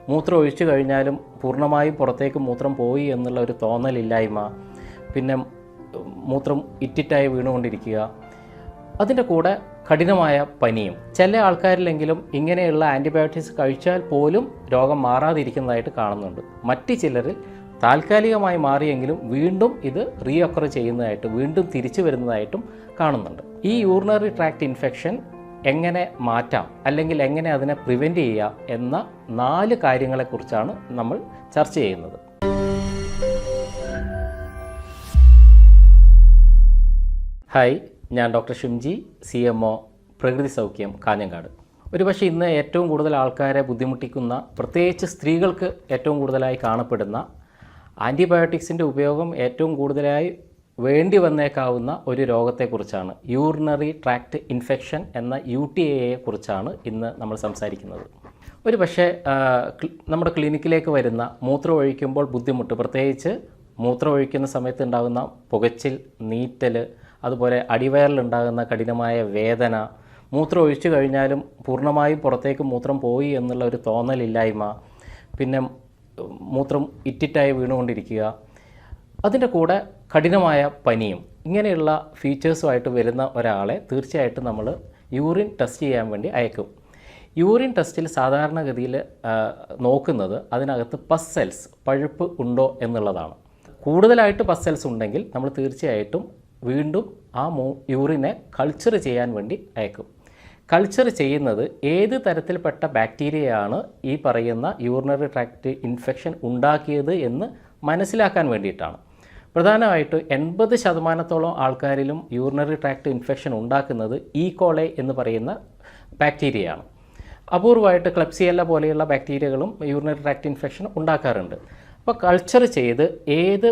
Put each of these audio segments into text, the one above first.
മൂത്രം ഒഴിച്ചു കഴിഞ്ഞാലും പൂർണ്ണമായും പുറത്തേക്ക് മൂത്രം പോയി എന്നുള്ള ഒരു തോന്നലില്ലായ്മ, പിന്നെ മൂത്രം ഇറ്റിറ്റായി വീണുകൊണ്ടിരിക്കുക, അതിൻ്റെ കൂടെ കഠിനമായ പനിയും. ചില ആൾക്കാരിലെങ്കിലും ഇങ്ങനെയുള്ള ആൻറ്റിബയോട്ടിക്സ് കഴിച്ചാൽ പോലും രോഗം മാറാതിരിക്കുന്നതായിട്ട് കാണുന്നുണ്ട്. മറ്റ് ചിലരിൽ താൽക്കാലികമായി മാറിയെങ്കിലും വീണ്ടും ഇത് റീഒക്കർ ചെയ്യുന്നതായിട്ട്, വീണ്ടും തിരിച്ചു വരുന്നതായിട്ടും കാണുന്നുണ്ട്. ഈ യൂറിനറി ട്രാക്ട് ഇൻഫെക്ഷൻ എങ്ങനെ മാറ്റാം, അല്ലെങ്കിൽ എങ്ങനെ അതിനെ പ്രിവെൻറ്റ് ചെയ്യാം എന്ന 4 കാര്യങ്ങളെക്കുറിച്ചാണ് നമ്മൾ ചർച്ച ചെയ്യുന്നത്. ഹായ്, ഞാൻ ഡോക്ടർ ഷിംജി, CMO, പ്രകൃതി സൗഖ്യം, കാഞ്ഞങ്ങാട്. ഒരുപക്ഷെ ഇന്ന് ഏറ്റവും കൂടുതൽ ആൾക്കാരെ ബുദ്ധിമുട്ടിക്കുന്ന, പ്രത്യേകിച്ച് സ്ത്രീകൾക്ക് ഏറ്റവും കൂടുതലായി കാണപ്പെടുന്ന ആൻറ്റിബയോട്ടിക്സിൻ്റെ ഉപയോഗം ഏറ്റവും കൂടുതലായി വേണ്ടി വന്നേക്കാവുന്ന ഒരു രോഗത്തെക്കുറിച്ചാണ്, യൂറിനറി ട്രാക്ട് ഇൻഫെക്ഷൻ എന്ന UTIയെ കുറിച്ചാണ് ഇന്ന് നമ്മൾ സംസാരിക്കുന്നത്. ഒരു പക്ഷേ നമ്മുടെ ക്ലിനിക്കിലേക്ക് വരുന്ന മൂത്രം ഒഴിക്കുമ്പോൾ ബുദ്ധിമുട്ട്, പ്രത്യേകിച്ച് മൂത്രം ഒഴിക്കുന്ന സമയത്ത് ഉണ്ടാകുന്ന പുകച്ചിൽ, നീറ്റൽ, അതുപോലെ അടിവയറിലുണ്ടാകുന്ന കഠിനമായ വേദന, മൂത്രം ഒഴിച്ചു കഴിഞ്ഞാലും പൂർണ്ണമായും പുറത്തേക്ക് മൂത്രം പോയി എന്നുള്ള ഒരു തോന്നലില്ലായ്മ, പിന്നെ മൂത്രം ഇറ്റിറ്റായി വീണുകൊണ്ടിരിക്കുക, അതിൻ്റെ കൂടെ കഠിനമായ പനിയും, ഇങ്ങനെയുള്ള ഫീച്ചേഴ്സുമായിട്ട് വരുന്ന ഒരാളെ തീർച്ചയായിട്ടും നമ്മൾ യൂറിൻ ടെസ്റ്റ് ചെയ്യാൻ വേണ്ടി അയക്കും. യൂറിൻ ടെസ്റ്റിൽ സാധാരണഗതിയിൽ നോക്കുന്നത് അതിനകത്ത് പസ് സെൽസ്, പഴുപ്പ് ഉണ്ടോ എന്നുള്ളതാണ്. കൂടുതലായിട്ട് പസ് സെൽസ് ഉണ്ടെങ്കിൽ നമ്മൾ തീർച്ചയായിട്ടും വീണ്ടും ആ യൂറിനെ കൾച്ചർ ചെയ്യാൻ വേണ്ടി അയക്കും. കൾച്ചർ ചെയ്യുന്നത് ഏത് തരത്തിൽപ്പെട്ട ബാക്ടീരിയയാണ് ഈ പറയുന്ന യൂറിനറി ട്രാക്ട് ഇൻഫെക്ഷൻ ഉണ്ടാക്കിയത് എന്ന് മനസ്സിലാക്കാൻ വേണ്ടിയിട്ടാണ്. പ്രധാനമായിട്ട് 80% ആൾക്കാരിലും യൂറിനറി ട്രാക്ട് ഇൻഫെക്ഷൻ ഉണ്ടാക്കുന്നത് കോളൈ എന്ന് പറയുന്ന ബാക്ടീരിയയാണ്. അപൂർവമായിട്ട് ക്ലെപ്സിയെല്ല പോലെയുള്ള ബാക്ടീരിയകളും യൂറിനറി ട്രാക്ട് ഇൻഫെക്ഷൻ ഉണ്ടാക്കാറുണ്ട്. അപ്പോൾ കൾച്ചർ ചെയ്ത് ഏത്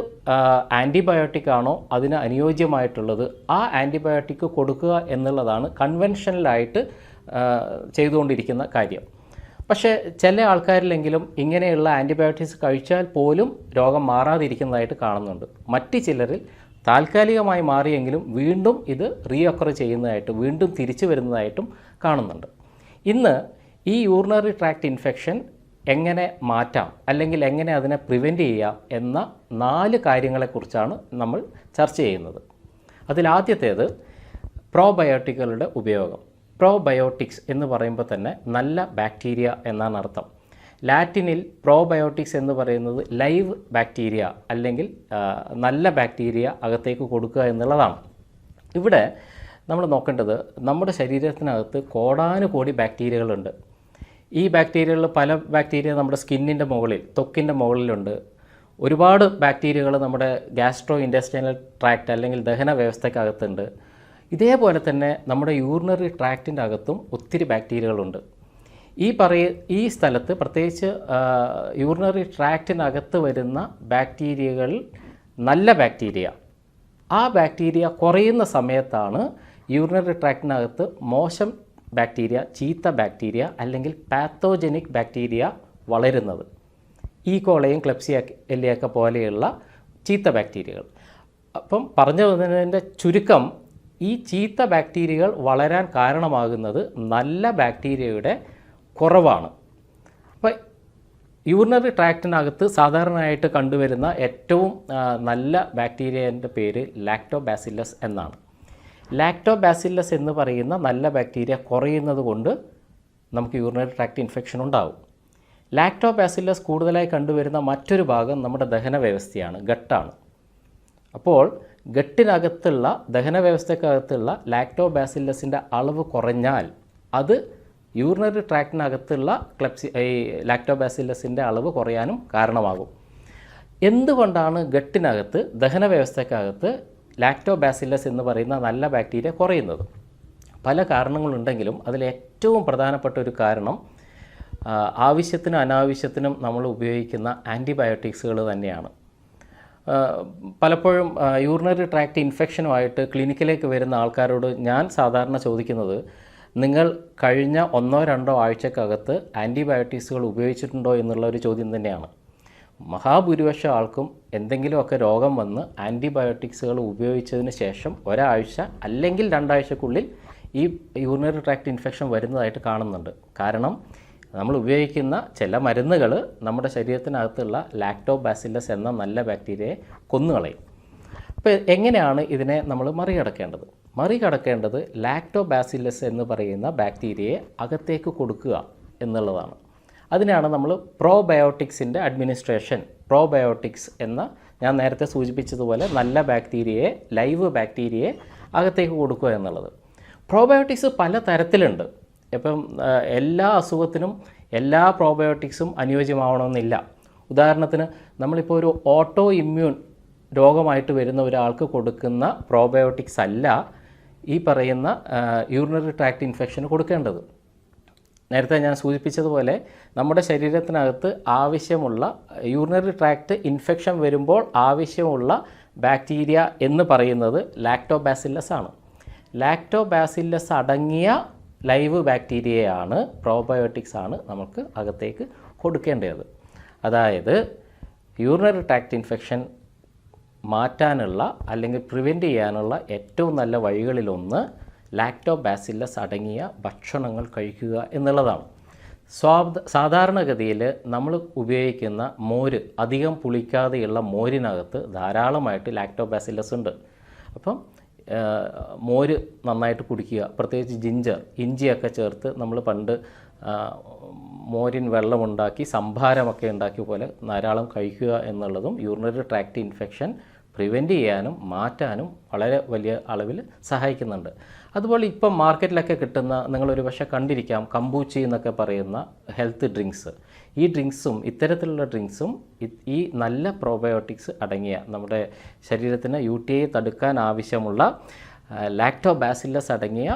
ആൻറ്റിബയോട്ടിക് ആണോ അതിന് അനുയോജ്യമായിട്ടുള്ളത് ആ ആൻറ്റിബയോട്ടിക് കൊടുക്കുക എന്നുള്ളതാണ് കൺവെൻഷനലായിട്ട് ചെയ്തുകൊണ്ടിരിക്കുന്ന കാര്യം. പക്ഷേ ചില ആൾക്കാരിലെങ്കിലും ഇങ്ങനെയുള്ള ആൻറ്റിബയോട്ടിക്സ് കഴിച്ചാൽ പോലും രോഗം മാറാതിരിക്കുന്നതായിട്ട് കാണുന്നുണ്ട്. മറ്റ് ചിലരിൽ താൽക്കാലികമായി മാറിയെങ്കിലും വീണ്ടും ഇത് റീഒക്കർ ചെയ്യുന്നതായിട്ട്, വീണ്ടും തിരിച്ചു വരുന്നതായിട്ടും കാണുന്നുണ്ട്. ഇന്ന് ഈ യൂറിനറി ട്രാക്ട് ഇൻഫെക്ഷൻ എങ്ങനെ മാറ്റാം, അല്ലെങ്കിൽ എങ്ങനെ അതിനെ പ്രിവെൻറ്റ് ചെയ്യാം എന്ന 4 കാര്യങ്ങളെക്കുറിച്ചാണ് നമ്മൾ ചർച്ച ചെയ്യുന്നത്. അതിലാദ്യത്തേത് പ്രോബയോട്ടിക്കുകളുടെ ഉപയോഗം. പ്രോബയോട്ടിക്സ് എന്ന് പറയുമ്പോൾ തന്നെ നല്ല ബാക്ടീരിയ എന്നാണ് അർത്ഥം. ലാറ്റിനിൽ പ്രോബയോട്ടിക്സ് എന്ന് പറയുന്നത് ലൈവ് ബാക്ടീരിയ, അല്ലെങ്കിൽ നല്ല ബാക്ടീരിയ അകത്തേക്ക് കൊടുക്കുക എന്നുള്ളതാണ്. ഇവിടെ നമ്മൾ നോക്കേണ്ടത്, നമ്മുടെ ശരീരത്തിനകത്ത് കോടാനുകോടി ബാക്ടീരിയകളുണ്ട്. ഈ ബാക്ടീരിയകളിൽ പല ബാക്ടീരിയ നമ്മുടെ സ്കിന്നിൻ്റെ മുകളിൽ, ത്വക്കിൻ്റെ മുകളിലുണ്ട്. ഒരുപാട് ബാക്ടീരിയകൾ നമ്മുടെ ഗ്യാസ്ട്രോ ഇൻറ്റെസ്റ്റൈനൽ ട്രാക്റ്റ് അല്ലെങ്കിൽ ദഹന വ്യവസ്ഥയ്ക്കകത്തുണ്ട്. ഇതേപോലെ തന്നെ നമ്മുടെ യൂറിനറി ട്രാക്റ്റിൻ്റെ അകത്തും ഒത്തിരി ബാക്ടീരിയകളുണ്ട്. ഈ സ്ഥലത്ത് പ്രത്യേകിച്ച് യൂറിനറി ട്രാക്റ്റിനകത്ത് വരുന്ന ബാക്ടീരിയകൾ നല്ല ബാക്ടീരിയ, ആ ബാക്ടീരിയ കുറയുന്ന സമയത്താണ് യൂറിനറി ട്രാക്റ്റിനകത്ത് മോശം ബാക്ടീരിയ, ചീത്ത ബാക്ടീരിയ അല്ലെങ്കിൽ പാത്തോജനിക് ബാക്ടീരിയ വളരുന്നത്. കോളയും ക്ലെപ്സിയെല്ലയൊക്കെ പോലെയുള്ള ചീത്ത ബാക്ടീരിയകൾ. അപ്പം പറഞ്ഞു വന്നതിൻ്റെ ചുരുക്കം, ഈ ചീത്ത ബാക്ടീരിയകൾ വളരാൻ കാരണമാകുന്നത് നല്ല ബാക്ടീരിയയുടെ കുറവാണ്. അപ്പോൾ യൂറിനറി ട്രാക്റ്റിനകത്ത് സാധാരണയായിട്ട് കണ്ടുവരുന്ന ഏറ്റവും നല്ല ബാക്ടീരിയൻ്റെ പേര് ലാക്ടോബാസില്ലസ് എന്നാണ്. ലാക്ടോബാസില്ലസ് എന്ന് പറയുന്ന നല്ല ബാക്ടീരിയ കുറയുന്നത് കൊണ്ട് നമുക്ക് യൂറിനറി ട്രാക്ട് ഇൻഫെക്ഷൻ ഉണ്ടാവും. ലാക്ടോബാസില്ലസ് കൂടുതലായി കണ്ടുവരുന്ന മറ്റൊരു ഭാഗം നമ്മുടെ ദഹന വ്യവസ്ഥയാണ്, ഗട്ടാണ്. അപ്പോൾ ഗട്ടിനകത്തുള്ള ദഹന വ്യവസ്ഥക്കകത്തുള്ള ലാക്ടോബാസില്ലസിൻ്റെ അളവ് കുറഞ്ഞാൽ അത് യൂറിനറി ട്രാക്റ്റിനകത്തുള്ള ലാക്ടോബാസില്ലസിൻ്റെ അളവ് കുറയാനും കാരണമാകും. എന്തുകൊണ്ടാണ് ഗട്ടിനകത്ത്, ദഹന വ്യവസ്ഥക്കകത്ത് ലാക്ടോബാസില്ലസ് എന്ന് പറയുന്ന നല്ല ബാക്ടീരിയ കുറയുന്നത്? പല കാരണങ്ങളുണ്ടെങ്കിലും അതിലേറ്റവും പ്രധാനപ്പെട്ട ഒരു കാരണം ആവശ്യത്തിനും അനാവശ്യത്തിനും നമ്മൾ ഉപയോഗിക്കുന്ന ആൻറ്റിബയോട്ടിക്സുകൾ തന്നെയാണ്. പലപ്പോഴും യൂറിനറി ട്രാക്ട് ഇൻഫെക്ഷനുമായിട്ട് ക്ലിനിക്കിലേക്ക് വരുന്ന ആൾക്കാരോട് ഞാൻ സാധാരണ ചോദിക്കുന്നത്, നിങ്ങൾ കഴിഞ്ഞ 1-2 ആഴ്ചക്കകത്ത് ആൻറ്റിബയോട്ടിക്സുകൾ ഉപയോഗിച്ചിട്ടുണ്ടോ എന്നുള്ള ഒരു ചോദ്യം തന്നെയാണ്. മഹാഭൂരിപക്ഷം ആൾക്കും എന്തെങ്കിലുമൊക്കെ രോഗം വന്ന് ആൻറ്റിബയോട്ടിക്സുകൾ ഉപയോഗിച്ചതിന് ശേഷം ഒരാഴ്ച അല്ലെങ്കിൽ 2 ആഴ്ചക്കുള്ളിൽ ഈ യൂറിനറി ട്രാക്ട് ഇൻഫെക്ഷൻ വരുന്നതായിട്ട് കാണുന്നുണ്ട്. കാരണം നമ്മൾ ഉപയോഗിക്കുന്ന ചില മരുന്നുകൾ നമ്മുടെ ശരീരത്തിനകത്തുള്ള ലാക്ടോബാസില്ലസ് എന്ന നല്ല ബാക്ടീരിയയെ കൊന്നുകളയും. അപ്പോൾ എങ്ങനെയാണ് ഇതിനെ നമ്മൾ മറികടക്കേണ്ടത് ലാക്ടോബാസില്ലസ് എന്ന് പറയുന്ന ബാക്ടീരിയയെ അകത്തേക്ക് കൊടുക്കുക എന്നുള്ളതാണ്. അതിനാണ് നമ്മൾ പ്രോബയോട്ടിക്സിൻ്റെ അഡ്മിനിസ്ട്രേഷൻ, പ്രോബയോട്ടിക്സ് എന്ന ഞാൻ നേരത്തെ സൂചിപ്പിച്ചതുപോലെ നല്ല ബാക്ടീരിയയെ, ലൈവ് ബാക്ടീരിയയെ അകത്തേക്ക് കൊടുക്കുക എന്നുള്ളത്. പ്രോബയോട്ടിക്സ് പല തരത്തിലുണ്ട്. ഇപ്പം എല്ലാ അസുഖത്തിനും എല്ലാ പ്രോബയോട്ടിക്സും അനുയോജ്യമാവണമെന്നില്ല. ഉദാഹരണത്തിന് നമ്മളിപ്പോൾ ഒരു ഓട്ടോ ഇമ്മ്യൂൺ രോഗമായിട്ട് വരുന്ന ഒരാൾക്ക് കൊടുക്കുന്ന പ്രോബയോട്ടിക്സ് അല്ല ഈ പറയുന്ന യൂറിനറി ട്രാക്ട് ഇൻഫെക്ഷന് കൊടുക്കേണ്ടത്. നേരത്തെ ഞാൻ സൂചിപ്പിച്ചതുപോലെ നമ്മുടെ ശരീരത്തിനകത്ത് ആവശ്യമുള്ള യൂറിനറി ട്രാക്ട് ഇൻഫെക്ഷൻ വരുമ്പോൾ ആവശ്യമുള്ള ബാക്ടീരിയ എന്ന് പറയുന്നത് ലാക്ടോബാസില്ലസ് ആണ്. ലാക്ടോബാസില്ലസ് അടങ്ങിയ ലൈവ് ബാക്ടീരിയയാണ്, പ്രോബയോട്ടിക്സ് ആണ് നമുക്ക് അകത്തേക്ക് കൊടുക്കേണ്ടത്. അതായത് യൂറിനറി ട്രാക്ട് ഇൻഫെക്ഷൻ മാറ്റാനുള്ള അല്ലെങ്കിൽ പ്രിവെൻറ്റ് ചെയ്യാനുള്ള ഏറ്റവും നല്ല വഴികളിലൊന്ന് ലാക്ടോബാസില്ലസ് അടങ്ങിയ ഭക്ഷണങ്ങൾ കഴിക്കുക എന്നുള്ളതാണ്. സാധാരണഗതിയിൽ നമ്മൾ ഉപയോഗിക്കുന്ന മോര്, അധികം പുളിക്കാതെയുള്ള മോരിനകത്ത് ധാരാളമായിട്ട് ലാക്ടോബാസില്ലസ് ഉണ്ട്. അപ്പം മോര് നന്നായിട്ട് കുടിക്കുക, പ്രത്യേകിച്ച് ജിഞ്ചർ, ഇഞ്ചിയൊക്കെ ചേർത്ത് നമ്മൾ പണ്ട് മോരിൻ വെള്ളമുണ്ടാക്കി സംഭാരമൊക്കെ ഉണ്ടാക്കിയ പോലെ ധാരാളം കഴിക്കുക എന്നുള്ളതും യൂറിനറി ട്രാക്ട് ഇൻഫെക്ഷൻ പ്രിവെൻറ്റ് ചെയ്യാനും മാറ്റാനും വളരെ വലിയ അളവിൽ സഹായിക്കുന്നുണ്ട്. അതുപോലെ ഇപ്പം മാർക്കറ്റിലൊക്കെ കിട്ടുന്ന, നിങ്ങളൊരു പക്ഷേ കണ്ടിരിക്കാം, കമ്പൂച്ചി എന്നൊക്കെ പറയുന്ന ഹെൽത്ത് ഡ്രിങ്ക്സ്. ഈ ഡ്രിങ്ക്സും ഇത്തരത്തിലുള്ള ഡ്രിങ്ക്സും ഈ നല്ല പ്രോബയോട്ടിക്സ് അടങ്ങിയ, നമ്മുടെ ശരീരത്തിന് UTI തടുക്കാൻ ആവശ്യമുള്ള ലാക്ടോബാസില്ലസ് അടങ്ങിയ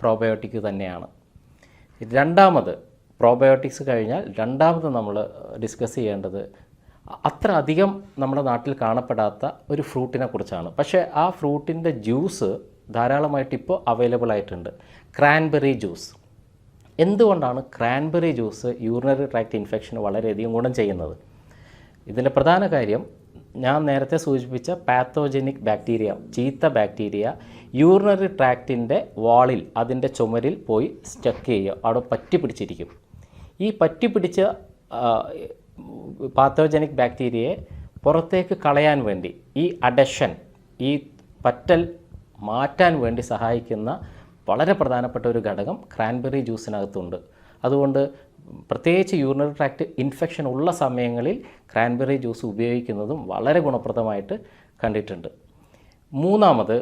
പ്രോബയോട്ടിക് തന്നെയാണ്. രണ്ടാമത്, പ്രോബയോട്ടിക്സ് കഴിഞ്ഞാൽ രണ്ടാമത് നമ്മൾ ഡിസ്കസ് ചെയ്യേണ്ടത് അത്ര അധികം നമ്മുടെ നാട്ടിൽ കാണപ്പെടാത്ത ഒരു ഫ്രൂട്ടിനെ കുറിച്ചാണ്. പക്ഷേ ആ ഫ്രൂട്ടിൻ്റെ ജ്യൂസ് ധാരാളമായിട്ട് ഇപ്പോൾ അവൈലബിൾ ആയിട്ടുണ്ട്. Cranberry juice. എന്തുകൊണ്ടാണ് ക്രാൻബെറി ജ്യൂസ് യൂറിനറി ട്രാക്ട് ഇൻഫെക്ഷന് വളരെയധികം ഗുണം ചെയ്യുന്നത്? ഇതിൻ്റെ പ്രധാന കാര്യം ഞാൻ നേരത്തെ സൂചിപ്പിച്ച പാത്തോജനിക് ബാക്ടീരിയ, ചീത്ത ബാക്ടീരിയ യൂറിനറി ട്രാക്റ്റിൻ്റെ വാളിൽ, അതിൻ്റെ ചുമരിൽ പോയി സ്റ്റക്ക് ചെയ്യുക, അവിടെ പറ്റി പിടിച്ചിരിക്കും. ഈ പറ്റി പിടിച്ച പാത്തോജനിക് ബാക്ടീരിയയെ പുറത്തേക്ക് കളയാൻ വേണ്ടി, ഈ അഡഷൻ, ഈ പറ്റൽ മാറ്റാൻ വേണ്ടി സഹായിക്കുന്ന വളരെ പ്രധാനപ്പെട്ട ഒരു ഘടകം ക്രാൻബെറി ജ്യൂസിനകത്തുണ്ട്. അതുകൊണ്ട് പ്രത്യേകിച്ച് യൂറിനറി ട്രാക്ട് ഇൻഫെക്ഷൻ ഉള്ള സമയങ്ങളിൽ ക്രാൻബെറി ജ്യൂസ് ഉപയോഗിക്കുന്നതും വളരെ ഗുണപ്രദമായിട്ട് കണ്ടിട്ടുണ്ട്. മൂന്നാമത്,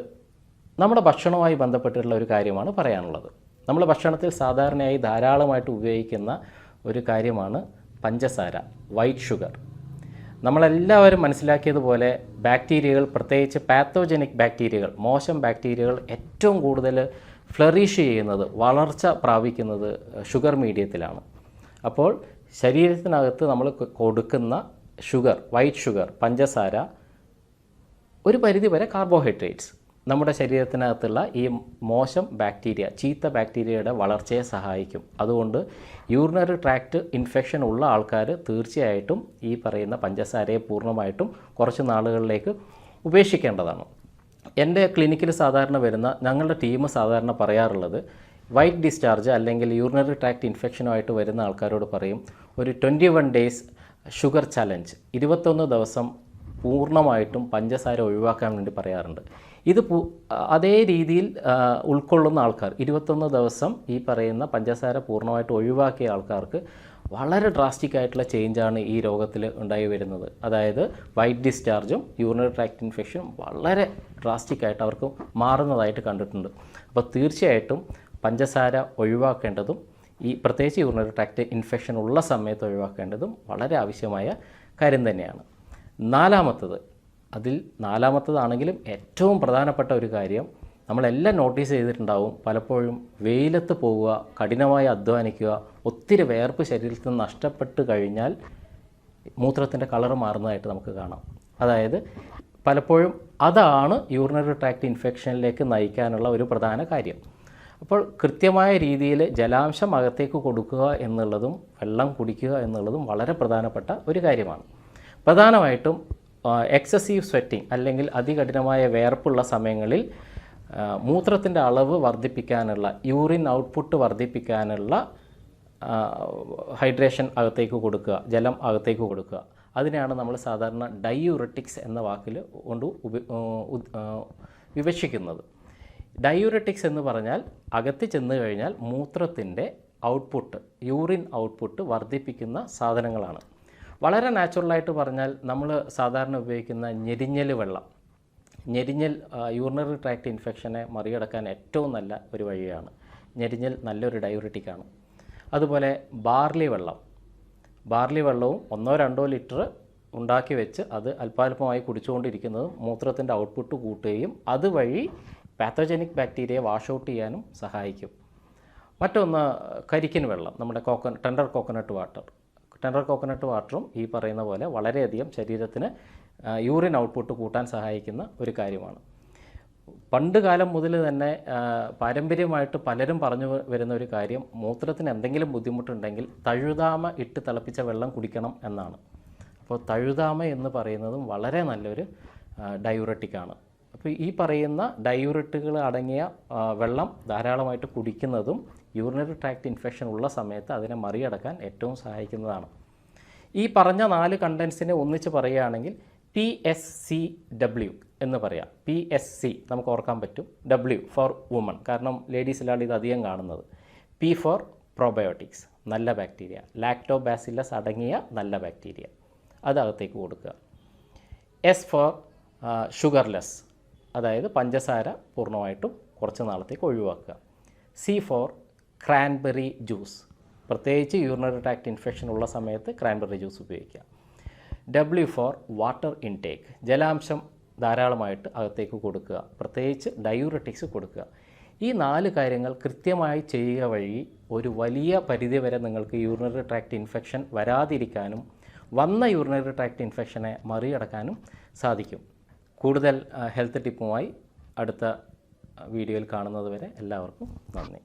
നമ്മുടെ ഭക്ഷണവുമായി ബന്ധപ്പെട്ടിട്ടുള്ള ഒരു കാര്യമാണ് പറയാനുള്ളത്. നമ്മൾ ഭക്ഷണത്തിൽ സാധാരണയായി ധാരാളമായിട്ട് ഉപയോഗിക്കുന്ന ഒരു കാര്യമാണ് പഞ്ചസാര, വൈറ്റ് ഷുഗർ. നമ്മളെല്ലാവരും മനസ്സിലാക്കിയതുപോലെ ബാക്ടീരിയകൾ, പ്രത്യേകിച്ച് പാത്തോജനിക് ബാക്ടീരിയകൾ, മോശം ബാക്ടീരിയകൾ ഏറ്റവും കൂടുതൽ ഫ്ലറിഷ് ചെയ്യുന്നത്, വളർച്ച പ്രാപിക്കുന്നത് ഷുഗർ മീഡിയത്തിലാണ്. അപ്പോൾ ശരീരത്തിനകത്ത് നമ്മൾ കൊടുക്കുന്ന ഷുഗർ, വൈറ്റ് ഷുഗർ, പഞ്ചസാര, ഒരു പരിധിവരെ കാർബോഹൈഡ്രേറ്റ്സ് നമ്മുടെ ശരീരത്തിനകത്തുള്ള ഈ മോശം ബാക്ടീരിയ, ചീത്ത ബാക്ടീരിയയുടെ വളർച്ചയെ സഹായിക്കും. അതുകൊണ്ട് യൂറിനറി ട്രാക്ട് ഇൻഫെക്ഷൻ ഉള്ള ആൾക്കാർ തീർച്ചയായിട്ടും ഈ പറയുന്ന പഞ്ചസാരയെ പൂർണ്ണമായിട്ടും കുറച്ച് നാളുകളിലേക്ക് ഉപേക്ഷിക്കേണ്ടതാണ്. എൻ്റെ ക്ലിനിക്കിൽ സാധാരണ വരുന്ന, ഞങ്ങളുടെ ടീം സാധാരണ പറയാറുള്ളത്, വൈറ്റ് ഡിസ്ചാർജ് അല്ലെങ്കിൽ യൂറിനറി ട്രാക്ട് ഇൻഫെക്ഷനുമായിട്ട് വരുന്ന ആൾക്കാരോട് പറയും, ഒരു 21 ഡേയ്സ് ഷുഗർ ചലഞ്ച്, 21 ദിവസം പൂർണ്ണമായിട്ടും പഞ്ചസാര ഒഴിവാക്കാൻ വേണ്ടി പറയാറുണ്ട്. ഇത് അതേ രീതിയിൽ ഉൾക്കൊള്ളുന്ന ആൾക്കാർ, 21 ദിവസം ഈ പറയുന്ന പഞ്ചസാര പൂർണ്ണമായിട്ട് ഒഴിവാക്കിയ ആൾക്കാർക്ക് വളരെ ഡ്രാസ്റ്റിക് ആയിട്ടുള്ള ചേഞ്ചാണ് ഈ രോഗത്തിൽ ഉണ്ടായി വരുന്നത്. അതായത് വൈറ്റ് ഡിസ്ചാർജും യൂറിനറി ട്രാക്ട് ഇൻഫെക്ഷനും വളരെ ഡ്രാസ്റ്റിക് ആയിട്ട് അവർക്ക് മാറുന്നതായിട്ട് കണ്ടിട്ടുണ്ട്. അപ്പോൾ തീർച്ചയായിട്ടും പഞ്ചസാര ഒഴിവാക്കേണ്ടതും, ഈ പ്രത്യേകിച്ച് യൂറിനറി ട്രാക്ട് ഇൻഫെക്ഷൻ ഉള്ള സമയത്ത് ഒഴിവാക്കേണ്ടതും വളരെ ആവശ്യമായ കാര്യം തന്നെയാണ്. നാലാമത്തതാണെങ്കിലും ഏറ്റവും പ്രധാനപ്പെട്ട ഒരു കാര്യം, നമ്മളെല്ലാം നോട്ടീസ് ചെയ്തിട്ടുണ്ടാവും, പലപ്പോഴും വെയിലത്ത് പോവുക, കഠിനമായി അധ്വാനിക്കുക, ഒത്തിരി വേർപ്പ് ശരീരത്തിൽ നിന്ന് നഷ്ടപ്പെട്ട് കഴിഞ്ഞാൽ മൂത്രത്തിൻ്റെ കളർ മാറുന്നതായിട്ട് നമുക്ക് കാണാം. അതായത് പലപ്പോഴും അതാണ് യൂറിനറി ട്രാക്ട് ഇൻഫെക്ഷനിലേക്ക് നയിക്കാനുള്ള ഒരു പ്രധാന കാര്യം. അപ്പോൾ കൃത്യമായ രീതിയിൽ ജലാംശം അകത്തേക്ക് കൊടുക്കുക എന്നുള്ളതും വെള്ളം കുടിക്കുക എന്നുള്ളതും വളരെ പ്രധാനപ്പെട്ട ഒരു കാര്യമാണ്. പ്രധാനമായിട്ടും എക്സസീവ് സ്വെറ്റിംഗ് അല്ലെങ്കിൽ അതികഠിനമായ വേർപ്പുള്ള സമയങ്ങളിൽ മൂത്രത്തിൻ്റെ അളവ് വർദ്ധിപ്പിക്കാനുള്ള, യൂറിൻ ഔട്ട്പുട്ട് വർദ്ധിപ്പിക്കാനുള്ള ഹൈഡ്രേഷൻ അകത്തേക്ക് കൊടുക്കുക, ജലം അകത്തേക്ക് കൊടുക്കുക. അതിനെയാണ് നമ്മൾ സാധാരണ ഡയൂററ്റിക്സ് എന്ന വാക്കിൽ കൊണ്ട് വിവക്ഷിക്കുന്നത്. ഡയൂററ്റിക്സ് എന്ന് പറഞ്ഞാൽ അകത്ത് ചെന്ന് കഴിഞ്ഞാൽ മൂത്രത്തിൻ്റെ ഔട്ട്പുട്ട്, യൂറിൻ ഔട്ട്പുട്ട് വർദ്ധിപ്പിക്കുന്ന സാധനങ്ങളാണ്. വളരെ നാച്ചുറലായിട്ട് പറഞ്ഞാൽ നമ്മൾ സാധാരണ ഉപയോഗിക്കുന്ന ഞെരിഞ്ഞൽ വെള്ളം, ഞെരിഞ്ഞൽ യൂറിനറി ട്രാക്ട് ഇൻഫെക്ഷനെ മറികടക്കാൻ ഏറ്റവും നല്ല ഒരു വഴിയാണ്. ഞെരിഞ്ഞൽ നല്ലൊരു ഡയൂററ്റിക്കാണ്. അതുപോലെ ബാർലി വെള്ളവും 1-2 ലിറ്റർ ഉണ്ടാക്കി വെച്ച് അത് അല്പാൽപമായി കുടിച്ചുകൊണ്ടിരിക്കുന്നതും മൂത്രത്തിൻ്റെ ഔട്ട്പുട്ട് കൂട്ടുകയും അതുവഴി പാത്തോജനിക് ബാക്ടീരിയയെ വാഷ് ഔട്ട് ചെയ്യാനും സഹായിക്കും. മറ്റൊന്ന് കരിക്കിൻ വെള്ളം, നമ്മുടെ ടെൻഡർ കോക്കനട്ട് വാട്ടറും ഈ പറയുന്ന പോലെ വളരെയധികം ശരീരത്തിന് യൂറിൻ ഔട്ട്പുട്ട് കൂട്ടാൻ സഹായിക്കുന്ന ഒരു കാര്യമാണ്. പണ്ട് കാലം മുതൽ തന്നെ പാരമ്പര്യമായിട്ട് പലരും പറഞ്ഞു വരുന്ന ഒരു കാര്യം, മൂത്രത്തിന് എന്തെങ്കിലും ബുദ്ധിമുട്ടുണ്ടെങ്കിൽ തഴുതാമ ഇട്ട് തിളപ്പിച്ച വെള്ളം കുടിക്കണം എന്നാണ്. അപ്പോൾ തഴുതാമ എന്ന് പറയുന്നതും വളരെ നല്ലൊരു ഡയൂററ്റിക്കാണ്. അപ്പോൾ ഈ പറയുന്ന ഡയൂററ്റുകൾ അടങ്ങിയ വെള്ളം ധാരാളമായിട്ട് കുടിക്കുന്നതും യൂറിനറി ട്രാക്ട് ഇൻഫെക്ഷൻ ഉള്ള സമയത്ത് അതിനെ മറികടക്കാൻ ഏറ്റവും സഹായിക്കുന്നതാണ്. ഈ പറഞ്ഞ 4 കണ്ടൻസിനെ ഒന്നിച്ച് പറയുകയാണെങ്കിൽ PSCW എന്ന് പറയാം. PSC നമുക്ക് ഓർക്കാൻ പറ്റും. W ഫോർ വുമൺ, കാരണം ലേഡീസിലാണ് ഇത് അധികം കാണുന്നത്. P ഫോർ പ്രോബയോട്ടിക്സ്, നല്ല ബാക്ടീരിയ, ലാക്ടോബാസില്ലസ് അടങ്ങിയ നല്ല ബാക്ടീരിയ, അത് അകത്തേക്ക് കൊടുക്കുക. S ഫോർ ഷുഗർലെസ്, അതായത് പഞ്ചസാര പൂർണ്ണമായിട്ടും കുറച്ച് നാളത്തേക്ക് ഒഴിവാക്കുക. C ഫോർ ക്രാൻബെറി ജ്യൂസ്, പ്രത്യേകിച്ച് യൂറിനറി ട്രാക്ട് ഇൻഫെക്ഷൻ ഉള്ള സമയത്ത് ക്രാൻബെറി ജ്യൂസ് ഉപയോഗിക്കുക. W ഫോർ വാട്ടർ ഇൻടേക്ക്, ജലാംശം ധാരാളമായിട്ട് അകത്തേക്ക് കൊടുക്കുക, പ്രത്യേകിച്ച് ഡയൂററ്റിക്സ് കൊടുക്കുക. ഈ 4 കാര്യങ്ങൾ കൃത്യമായി ചെയ്യുക വഴി ഒരു വലിയ പരിധിവരെ നിങ്ങൾക്ക് യൂറിനറി ട്രാക്ട് ഇൻഫെക്ഷൻ വരാതിരിക്കാനും വന്ന യൂറിനറി ട്രാക്ട് ഇൻഫെക്ഷനെ മറികടക്കാനും സാധിക്കും. കൂടുതൽ ഹെൽത്ത് ടിപ്പുമായി അടുത്ത വീഡിയോയിൽ കാണുന്നത് വരെ എല്ലാവർക്കും നന്ദി.